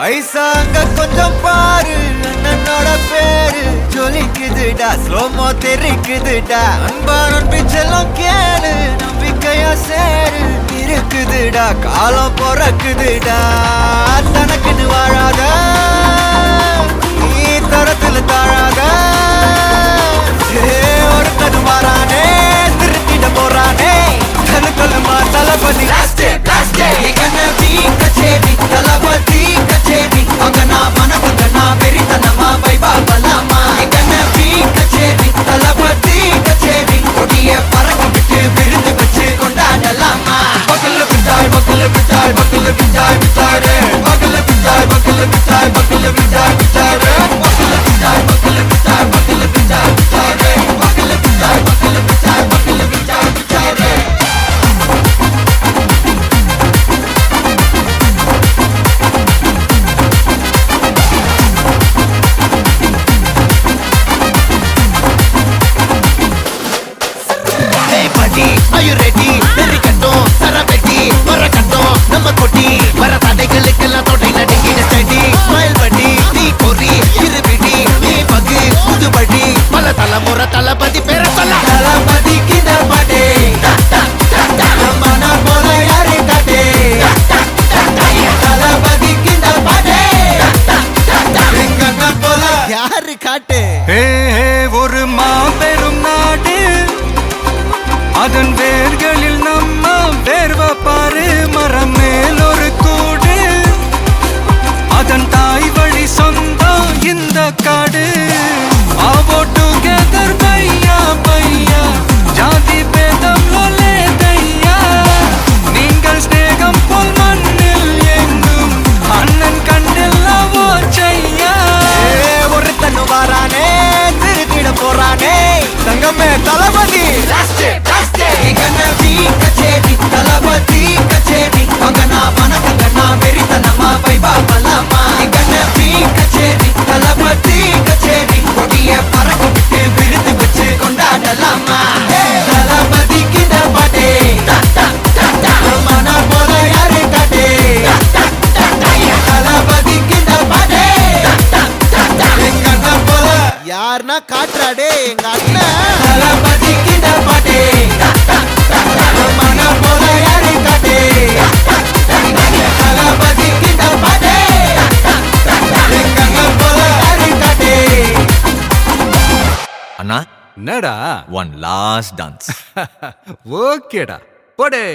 ஐசா அங்க கொஞ்சம் பாரு, அண்ணனோட பேரு ஜொலிக்குதுடா, ஸ்லோமோ தெரிக்குதுடா. அன்பான பிச்செல்லாம் கேளு, நம்பிக்கையா சேரு இருக்குதுடா, காலம் பிறக்குதுடா. தனக்குன்னு வாழாத, நீ தரத்துல தாழாத. ஒருத்தது மாறானே, திருத்திட போறானே. கலுக்கலுமா தளபதி கச்சேரி, தளபதி கச்சேரி. அங்கனா மனவங்கனா வெறித்தனமா வைபா பலாமா. கச்சேரி, தளபதி கச்சேரி. கொடிய பறக்க விட்டு விருந்து வச்சு கொண்டாடலாமா. பக்கல்ல விட்டாய், பக்கல்ல விட்டாய், பக்கல்ல விட்டாய் விட்டாரு. பக்கல்ல விட்டாய், பக்கல்ல விட்டாய், பக்கல்ல விட்டாய் விட்டாரு. பக்கல்ல விட்டாய், பக்கல்ல விட்டாய், பக்கல்ல விட்டாய் விட்டாரு. பக்கல்ல விட்டாய், பக்கல்ல விட்டாய், பக்கல்ல விட்டாய் விட்டாரு. Are you ready? நெறிக்கட்டும் சரவெட்டி வரக்கட்டும் நம்ம கொட்டி வர தடைகளுக்கெல்லாம் தொடை நடுங்கிட ஸ்டடி. ஸ்மைல் பண்ணி நீ பொறி இருவிடி நீ பகு புதுபடி பல தலைமுறை தளபதி பேர சொல்ல. தளபதிக்கு இந்த பாட்டே மன போல யாரு காட்டே. தளபதிக்கு இந்த பாட்டே எங்க போல யாரு காட்டு. ஒரு மாபெரும் நாடு, அதன் வேர்களில் நம்ம வேர்வ பாரு. மரம் மேல் ஒரு கூடு, அதன் தாய் வழி சொந்தம் இந்த காடு. ஆவோ டுகெதர் பையா பையா, ஜாதி பேதம் லோலே தையா. நீங்கள் ஸ்நேகம் போல் மண்ணில் எங்கும் அண்ணன் கண்டெல்லாவோ செய்யா. ஒரு தன்னு வாரானே, திருத்திட போறானே. தங்கமே தளபதி கச்சேரி, தளபதி கச்சேரி. அங்கனா மனகங்கனா வெறித்தனமா வைபா பலாமா. கச்சேரி, தளபதி கச்சேரி. கொடிய பறக்க விட்டு விருந்து வச்சு கொண்டாடலாமா. தளபதிக்கு இந்த பாட்டே மன போல யாரு காட்டே. தளபதிக்கு இந்த பாட்டே எங்க அண்ணன் போல யாருன்னா காட்டுறாடே எங்க அண்ணன். தளபதிக்கு இந்த பாட்டே மன போல யாரு காட்டே. தளபதிக்கு இந்த பாட்டே எங்க அண்ணன் போல யாரு காட்டே. அண்ணா என்னடா ஒன் லாஸ்ட் டான்ஸ். ஓகேடா போடே.